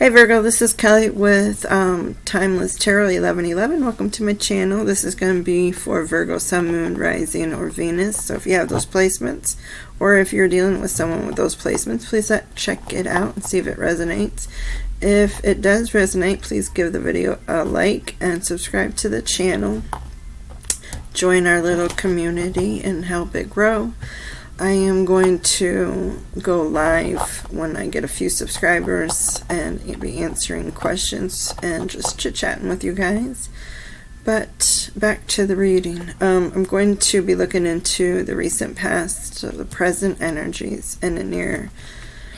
Hey Virgo, this is Kelly with Timeless Tarot 1111. Welcome to my channel. This is going to be for Virgo, Sun, Moon, Rising, or Venus. So if you have those placements, or if you're dealing with someone with those placements, please check it out and see if it resonates. If it does resonate, please give the video a like and subscribe to the channel. Join our little community and help it grow. I am going to go live when I get a few subscribers and be answering questions and just chit-chatting with you guys. But back to the reading. I'm going to be looking into the recent past, so the present energies, and the near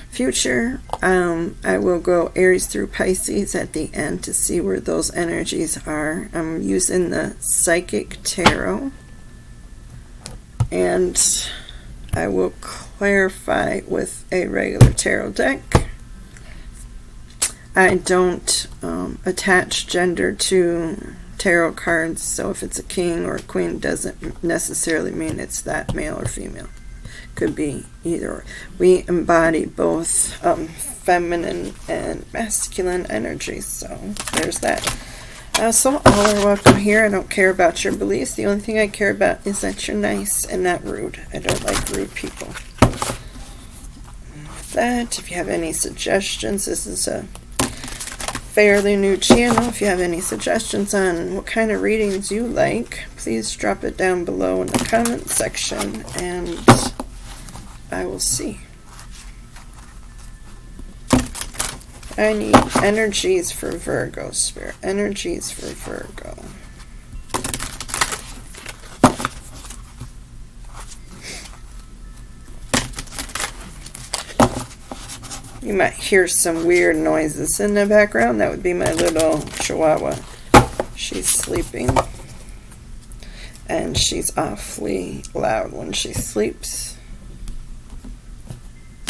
future. I will go Aries through Pisces at the end to see where those energies are. I'm using the Psychic Tarot, and I will clarify with a regular tarot deck. I don't attach gender to tarot cards, so if it's a king or a queen, doesn't necessarily mean it's that male or female. Could be either. We embody both feminine and masculine energies, so there's that. So all are welcome here. I don't care about your beliefs. The only thing I care about is that you're nice and not rude. I don't like rude people. With that, if you have any suggestions, this is a fairly new channel. If you have any suggestions on what kind of readings you like, please drop it down below in the comment section and I will see. I need energies for Virgo, Spirit. Energies for Virgo. You might hear some weird noises in the background. That would be my little chihuahua. She's sleeping. And she's awfully loud when she sleeps.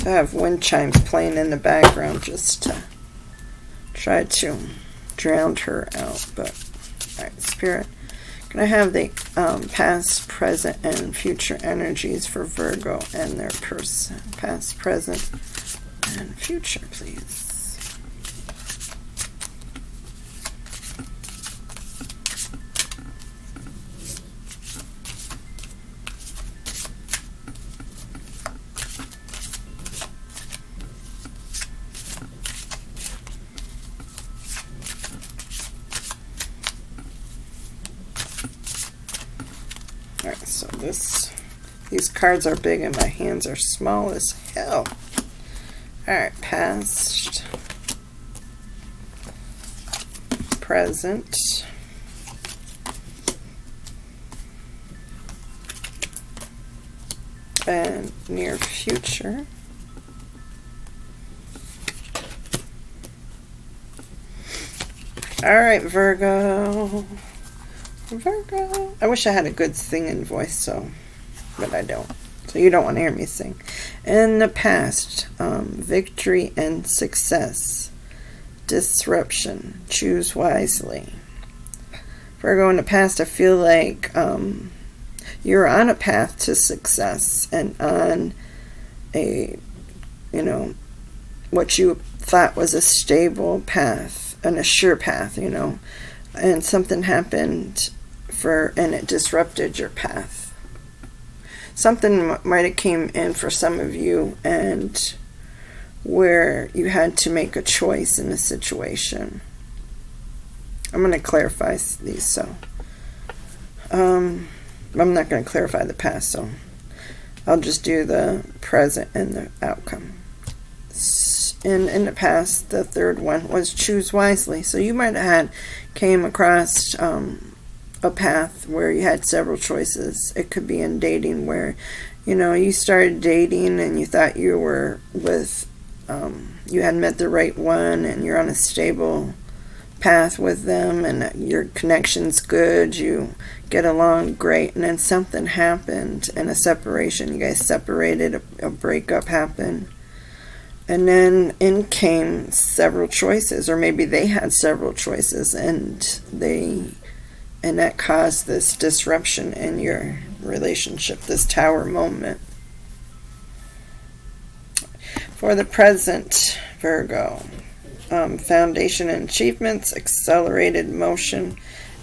I have wind chimes playing in the background just to try to drown her out. But alright, Spirit, can I have the past, present, and future energies for Virgo and their person? Past, present, and future, please. Alright, so these cards are big and my hands are small as hell. Alright, past, present, and near future. Alright, Virgo. Virgo. I wish I had a good singing voice, but I don't. So you don't want to hear me sing. In the past, victory and success, disruption, choose wisely. Virgo, in the past, I feel like you're on a path to success and on a, what you thought was a stable path, and a sure path, and something happened and it disrupted your path. Something might have came in for some of you and where you had to make a choice in a situation. I'm going to clarify these, so I'm not going to clarify the past, so I'll just do the present and the outcome. In the past, the third one was choose wisely. So you might have came across a path where you had several choices. It could be in dating where, you started dating and you thought you were with, you had met the right one and you're on a stable path with them and your connection's good, you get along great, and then something happened and a separation. You guys separated, a breakup happened. And then in came several choices, or maybe they had several choices, and that caused this disruption in your relationship, this tower moment. For the present, Virgo, foundation and achievements, accelerated motion,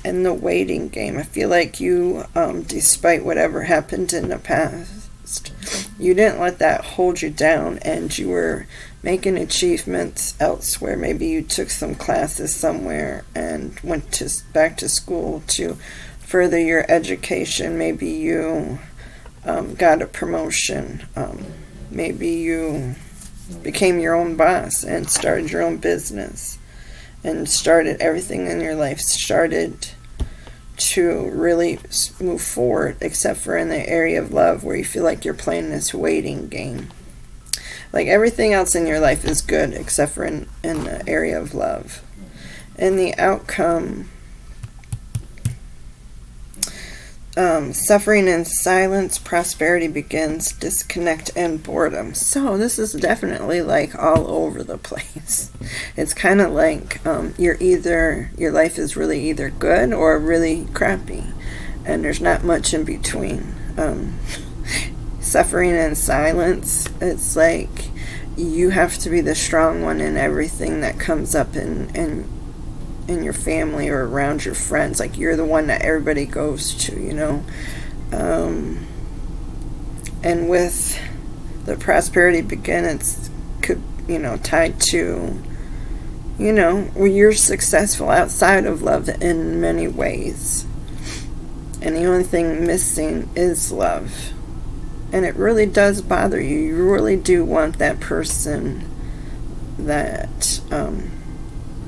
and the waiting game. I feel like you, despite whatever happened in the past, you didn't let that hold you down, and you were making achievements elsewhere. Maybe you took some classes somewhere and went back to school to further your education. Maybe you got a promotion. Maybe you became your own boss and started your own business and started everything in your life started to really move forward, except for in the area of love where you feel like you're playing this waiting game. Like everything else in your life is good except for in the area of love. And the outcome, suffering in silence, prosperity begins, disconnect, and boredom. So this is definitely like all over the place. It's kind of like your life is really either good or really crappy, and there's not much in between. Suffering in silence, it's like you have to be the strong one in everything that comes up in your family or around your friends. Like you're the one that everybody goes to, and with the prosperity begin, it's tied to where you're successful outside of love in many ways, and the only thing missing is love. And it really does bother you. You really do want that person that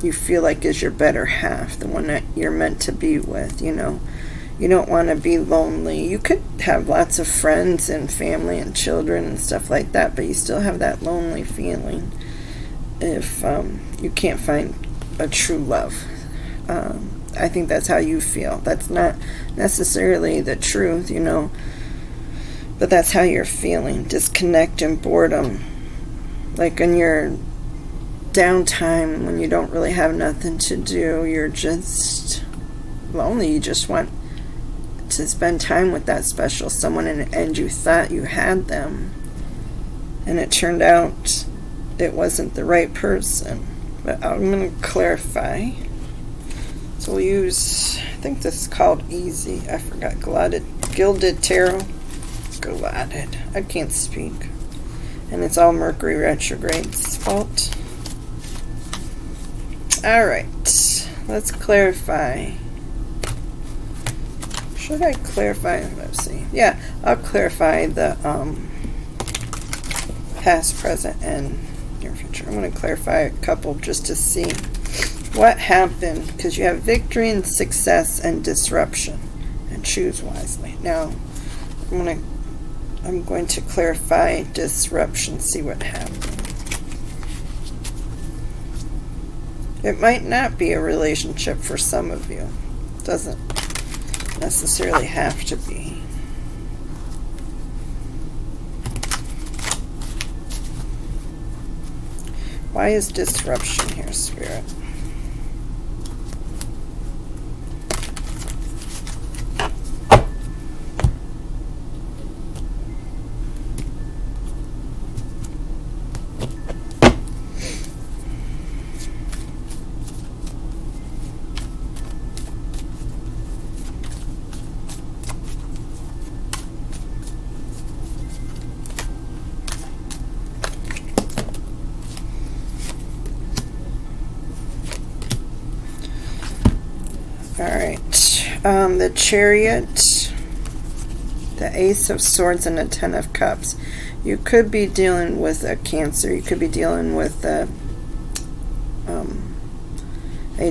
you feel like is your better half, the one that you're meant to be with. You don't want to be lonely. You could have lots of friends and family and children and stuff like that, but you still have that lonely feeling if you can't find a true love. I think that's how you feel. That's not necessarily the truth, but that's how you're feeling. Disconnect and boredom. Like in your downtime when you don't really have nothing to do, you're just lonely. You just want to spend time with that special someone, and you thought you had them, and it turned out it wasn't the right person. But I'm going to clarify. So we'll use, I think this is called Easy. I forgot. Gilded Tarot. Glotted. I can't speak. And it's all Mercury retrograde's fault. Alright. Let's clarify. Should I clarify? Let's see. Yeah, I'll clarify the past, present, and near future. I'm going to clarify a couple just to see what happened, because you have victory and success and disruption, and choose wisely. Now, I'm going to clarify disruption, see what happened. It might not be a relationship for some of you. It doesn't necessarily have to be. Why is disruption here, Spirit? The Chariot, the Ace of Swords, and the Ten of Cups. You could be dealing with a Cancer. You could be dealing with a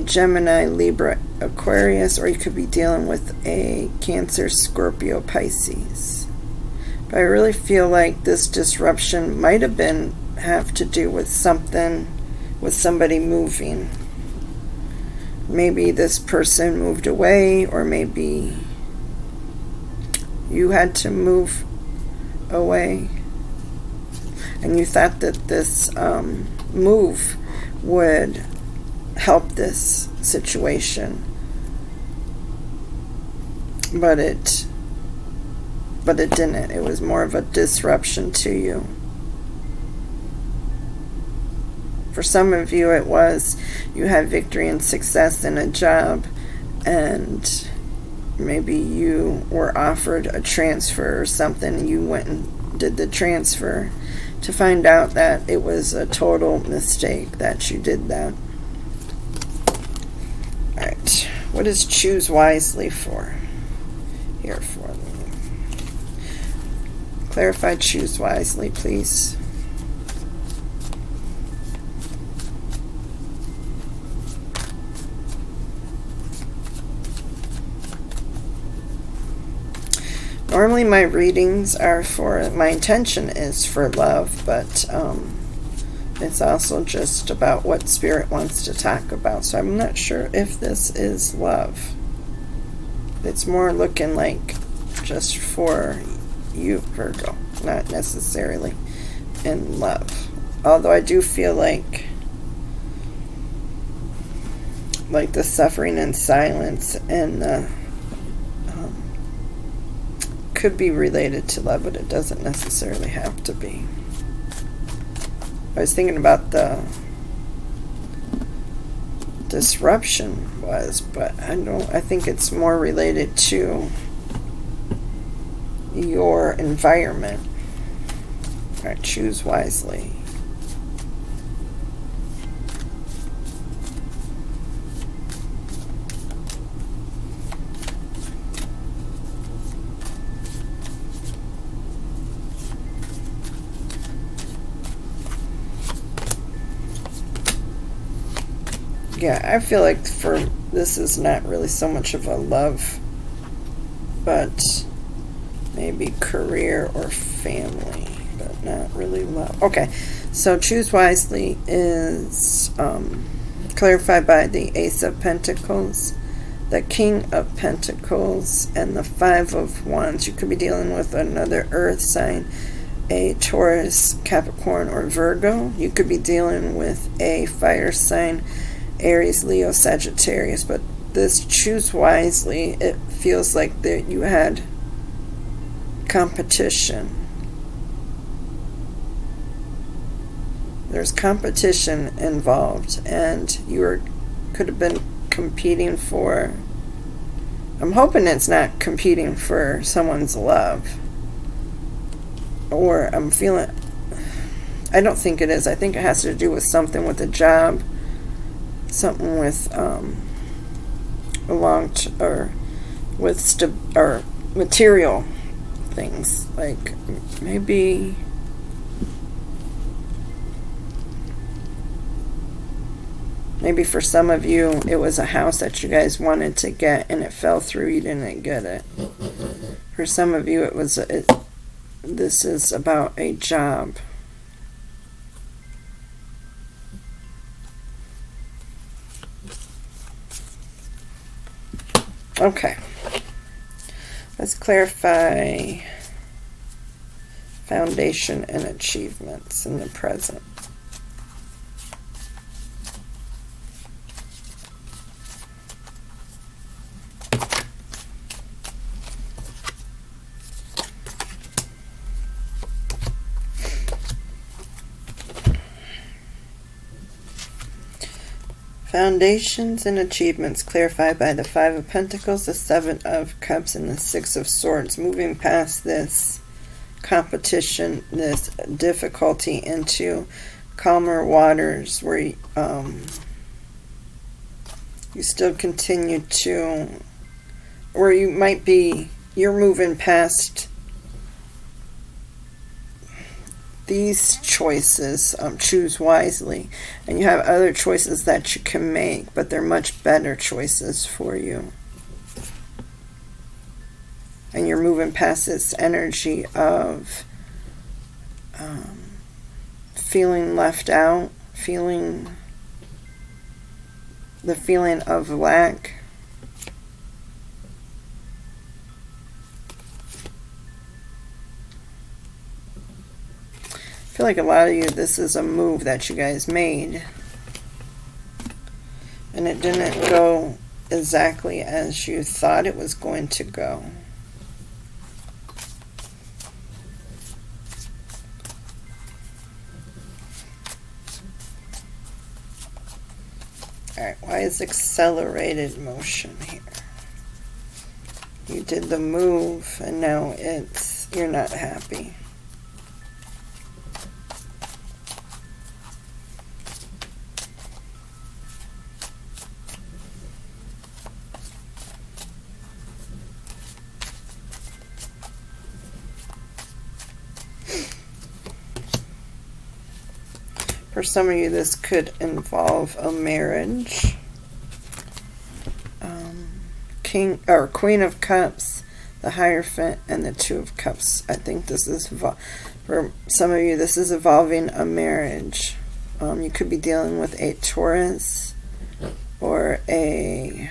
Gemini, Libra, Aquarius, or you could be dealing with a Cancer, Scorpio, Pisces. But I really feel like this disruption might have to do with something, with somebody moving. Maybe this person moved away, or maybe you had to move away, and you thought that this move would help this situation, but it didn't. It was more of a disruption to you. For some of you, it was you had victory and success in a job, and maybe you were offered a transfer or something, and you went and did the transfer to find out that it was a total mistake that you did that. Alright, what is choose wisely for? Here for me. Clarify choose wisely, please. Normally my readings are for, my intention is for love, but it's also just about what Spirit wants to talk about. So I'm not sure if this is love. It's more looking like just for you, Virgo, not necessarily in love. Although I do feel like the suffering and silence and the could be related to love, but it doesn't necessarily have to be. I was thinking about the disruption but I think it's more related to your environment. All right, choose wisely. Yeah, I feel like this is not really so much of a love, but maybe career or family, but not really love. Okay, so choose wisely is clarified by the Ace of Pentacles, the King of Pentacles, and the Five of Wands. You could be dealing with another earth sign, a Taurus, Capricorn, or Virgo. You could be dealing with a fire sign, Aries, Leo, Sagittarius. But this choose wisely, it feels like that you had competition. There's competition involved, and could have been competing for, I'm hoping it's not competing for someone's love, or I'm feeling, I don't think it is. I think it has to do with something with a job, something with or material things, like maybe for some of you it was a house that you guys wanted to get and it fell through, you didn't get it. For some of you this is about a job. Okay, let's clarify foundation and achievements in the present. Foundations and achievements clarified by the Five of Pentacles, the Seven of Cups, and the Six of Swords. Moving past this competition, this difficulty, into calmer waters where you still continue to, or you're moving past these choices. Choose wisely, and you have other choices that you can make, but they're much better choices for you, and you're moving past this energy of feeling left out, feeling the feeling of lack. I feel like a lot of you, this is a move that you guys made, and it didn't go exactly as you thought it was going to go. Alright, why is accelerated motion here? You did the move and now you're not happy. For some of you, this could involve a marriage. King or Queen of Cups, the Hierophant, and the Two of Cups. I think this is, for some of you, this is involving a marriage. You could be dealing with a Taurus or a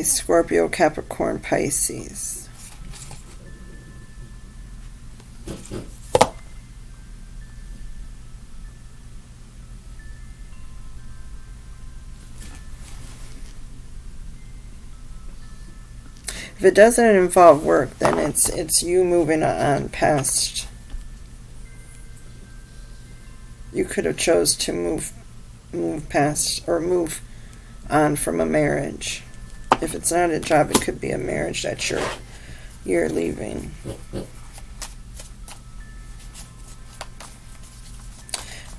Scorpio, Capricorn, Pisces. If it doesn't involve work, then it's you moving on past. You could have chose to move past or move on from a marriage. If it's not a job, it could be a marriage that you're leaving.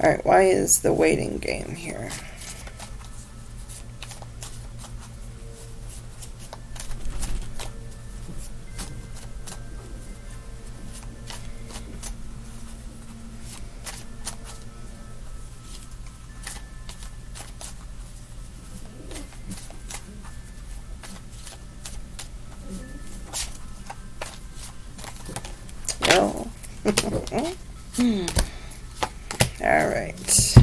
All right, why is the waiting game here? Oh. Alright.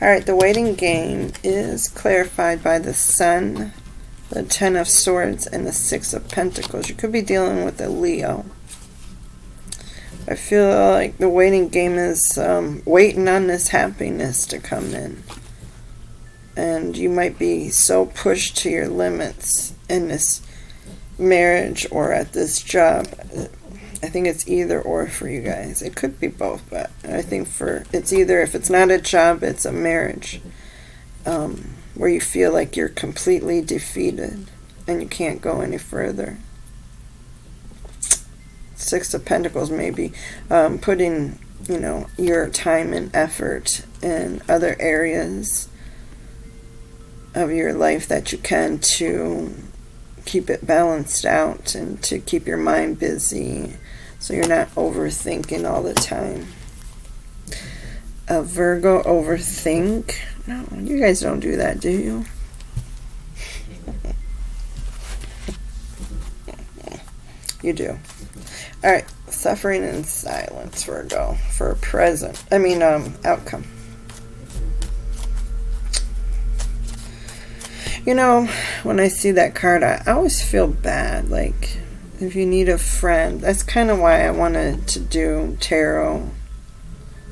Alright, the waiting game is clarified by the Sun, the Ten of Swords, and the Six of Pentacles. You could be dealing with a Leo. I feel like the waiting game is waiting on this happiness to come in. And you might be so pushed to your limits in this marriage or at this job. I think it's either or for you guys. It could be both, but I think it's either, if it's not a job, it's a marriage, where you feel like you're completely defeated and you can't go any further. Six of Pentacles, maybe putting, your time and effort in other areas of your life that you can to keep it balanced out and to keep your mind busy so you're not overthinking all the time. Virgo, overthink. No, you guys don't do that, do you? You do. Alright, suffering in silence, Virgo, for outcome. When I see that card, I always feel bad. Like, if you need a friend, that's kind of why I wanted to do tarot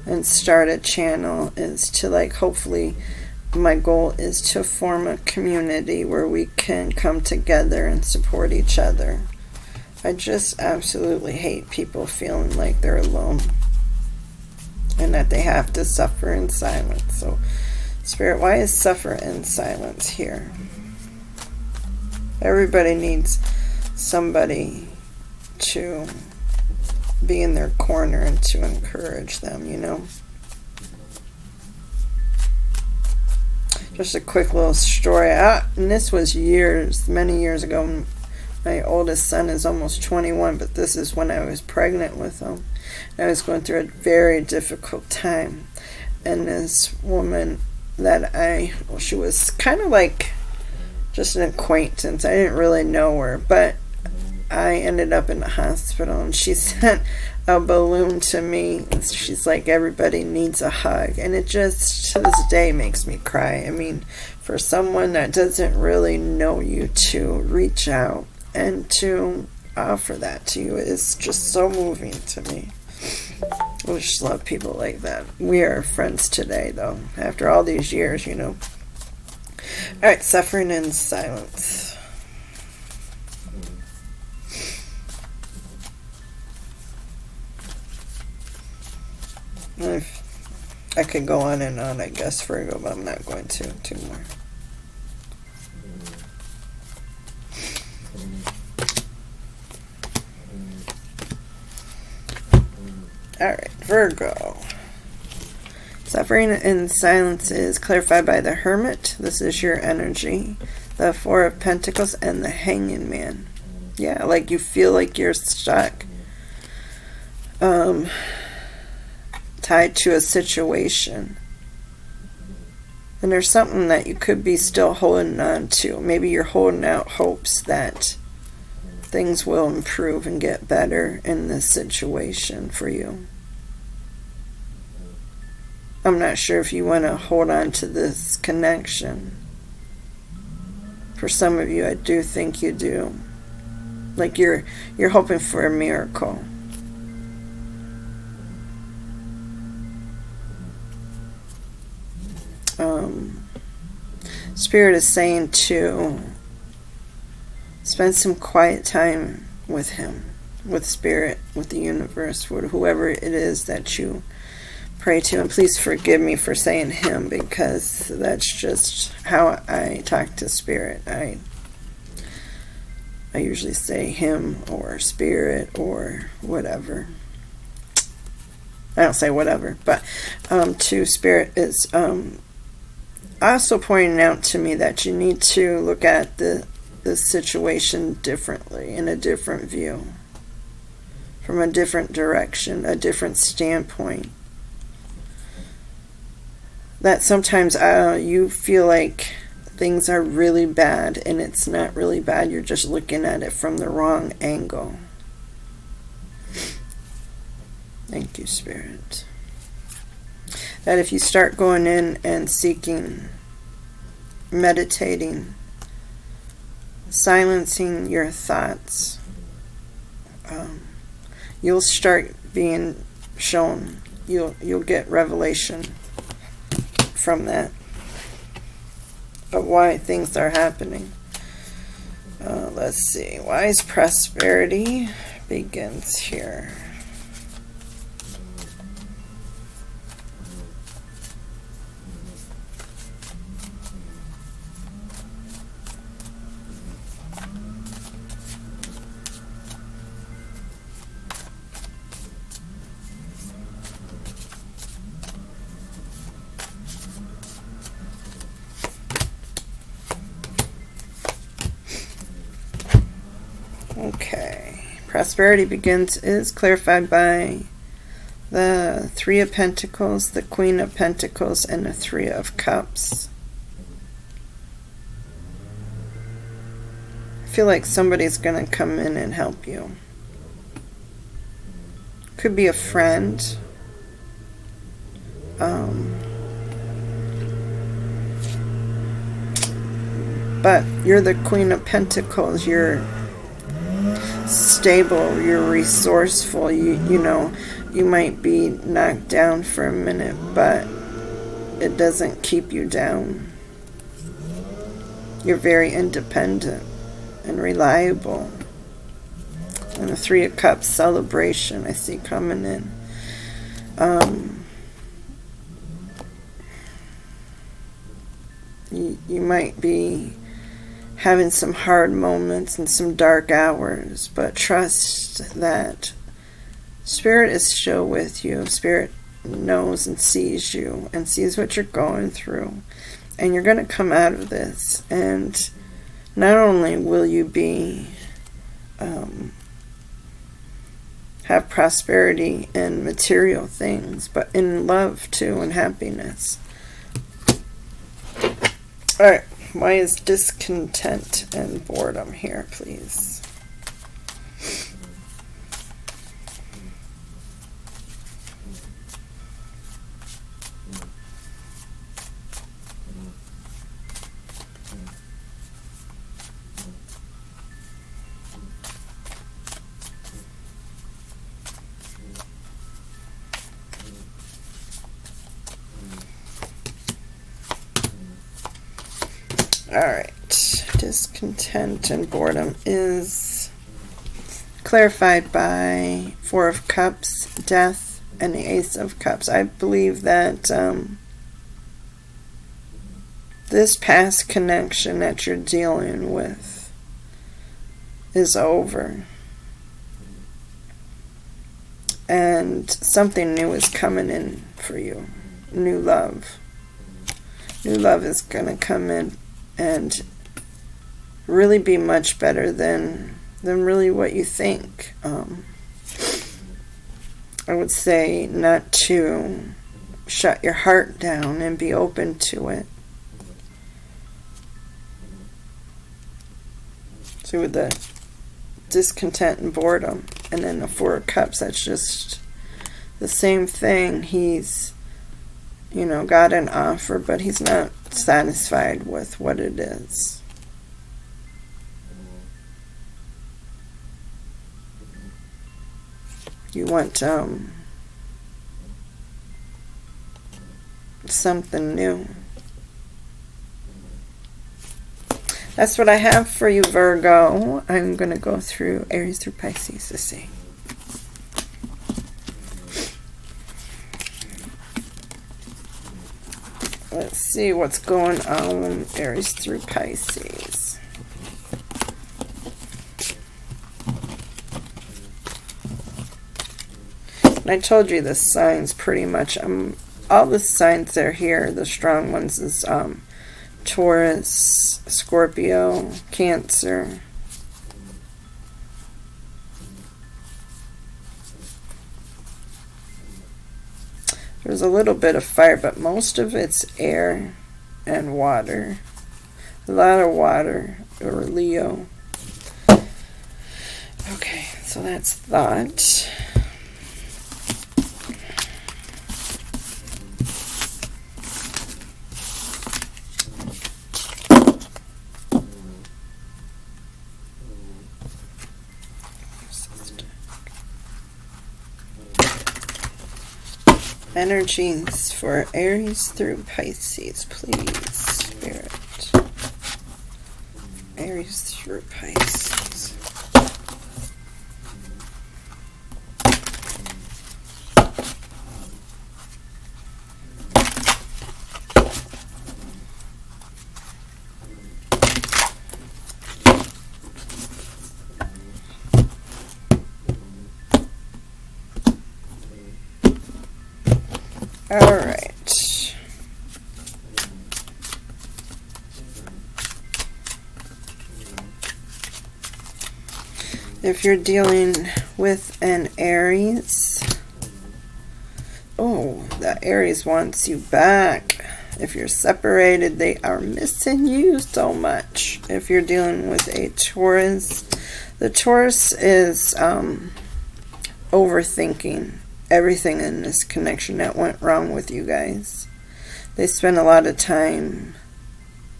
and start a channel, is to, hopefully my goal is to form a community where we can come together and support each other. I just absolutely hate people feeling like they're alone and that they have to suffer in silence. So, Spirit, why is suffer in silence here? Everybody needs somebody to be in their corner and to encourage them, Just a quick little story. And this was many years ago. My oldest son is almost 21, but this is when I was pregnant with him. I was going through a very difficult time. And this woman she was kind of like just an acquaintance. I didn't really know her, but I ended up in the hospital, and she sent a balloon to me. She's like, everybody needs a hug. And it just, to this day, makes me cry. I mean, for someone that doesn't really know you to reach out and to offer that to you is just so moving to me. I just love people like that. We are friends today, though, after all these years, Alright, suffering in silence. I could go on and on, I guess, Virgo, but I'm not going to. Two more. Alright, Virgo. Suffering in silence is clarified by the Hermit. This is your energy. The Four of Pentacles and the Hanging Man. Yeah, like you feel like you're stuck. Tied to a situation. And there's something that you could be still holding on to. Maybe you're holding out hopes that things will improve and get better in this situation for you. I'm not sure if you want to hold on to this connection. For some of you, I do think you do. Like you're hoping for a miracle. Spirit is saying to spend some quiet time with him, with Spirit, with the universe, with whoever it is that you pray to. And please forgive me for saying him, because that's just how I talk to Spirit. I usually say him or Spirit or whatever. I don't say whatever, but to Spirit is also pointing out to me that you need to look at the situation differently, in a different view, from a different direction, a different standpoint. That sometimes you feel like things are really bad, and it's not really bad. You're just looking at it from the wrong angle. Thank you, Spirit. That if you start going in and seeking, meditating, silencing your thoughts, you'll start being shown. You'll get revelation from that, of why things are happening. Let's see. Wise prosperity begins here. Okay. Prosperity begins is clarified by the Three of Pentacles, the Queen of Pentacles, and the Three of Cups. I feel like somebody's going to come in and help you. Could be a friend. But you're the Queen of Pentacles. You're stable, you're resourceful, you know, you might be knocked down for a minute, but it doesn't keep you down. You're very independent and reliable. And the Three of Cups celebration I see coming in. You might be having some hard moments and some dark hours, but trust that Spirit is still with you. Spirit knows and sees you and sees what you're going through, and you're going to come out of this. And not only will you be have prosperity in material things, but in love too, and happiness. All right. Why is discontent and boredom here, please? Alright, discontent and boredom is clarified by Four of Cups, death, and the Ace of Cups. I believe that this past connection that you're dealing with is over. And something new is coming in for you. New love. New love is going to come in and really be much better than really what you think. I would say not to shut your heart down and be open to it. So with the discontent and boredom, and then the Four of Cups, that's just the same thing. He's, got an offer, but he's not satisfied with what it is. You want something new. That's what I have for you, Virgo. I'm going to go through Aries through Pisces to see. Let's see what's going on, Aries through Pisces. And I told you the signs pretty much. All the signs that are here, the strong ones, is Taurus, Scorpio, Cancer. There's a little bit of fire, but most of it's air and water. A lot of water, or Leo. Okay, so that's that. Energies for Aries through Pisces, please, Spirit. Aries through Pisces. All right. If you're dealing with an Aries, the Aries wants you back. If you're separated, they are missing you so much. If you're dealing with a Taurus, the Taurus is overthinking everything in this connection that went wrong with you guys. They spent a lot of time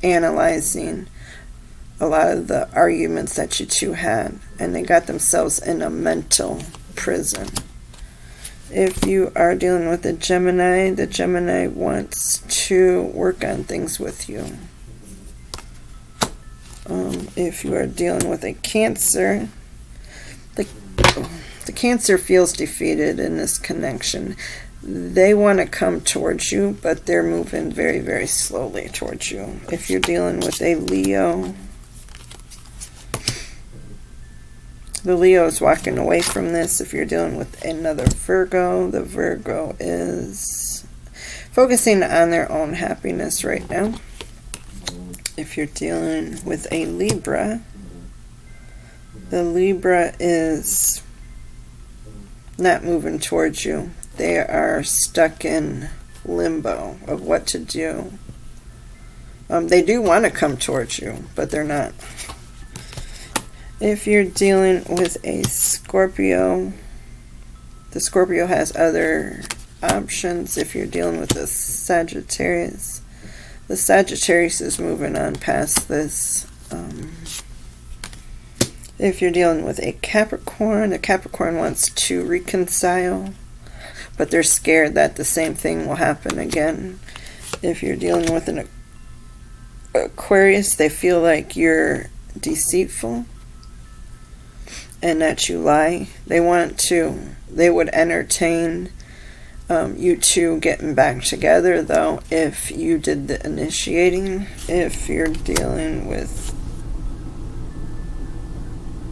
analyzing a lot of the arguments that you two had, and they got themselves in a mental prison. If you are dealing with a Gemini, the Gemini wants to work on things with you. If you are dealing with a Cancer, the Cancer feels defeated in this connection. They want to come towards you, but they're moving very, very slowly towards you. If you're dealing with a Leo, the Leo is walking away from this. If you're dealing with another Virgo, the Virgo is focusing on their own happiness right now. If you're dealing with a Libra, the Libra is not moving towards you. They are stuck in limbo of what to do. They do want to come towards you, but they're not. If you're dealing with a Scorpio, the Scorpio has other options. If you're dealing with a Sagittarius, the Sagittarius is moving on past this. If you're dealing with a Capricorn, the Capricorn wants to reconcile, but they're scared that the same thing will happen again. If you're dealing with an Aquarius, they feel like you're deceitful and that you lie. They would entertain you two getting back together, though, if you did the initiating. If you're dealing with,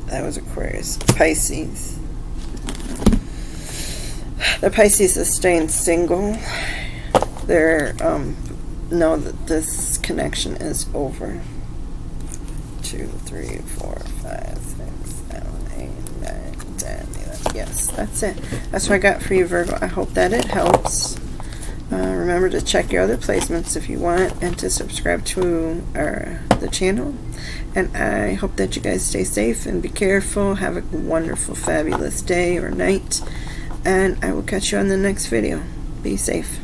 that was Aquarius, Pisces. The Pisces is staying single. They're know that this connection is over. 2, 3, 4, 5, 6, 7, 8, 9, 10, 11. Yes, that's it. That's what I got for you, Virgo. I hope that it helps. Remember to check your other placements if you want, and to subscribe to the channel. And I hope that you guys stay safe and be careful. Have a wonderful, fabulous day or night. And I will catch you on the next video. Be safe.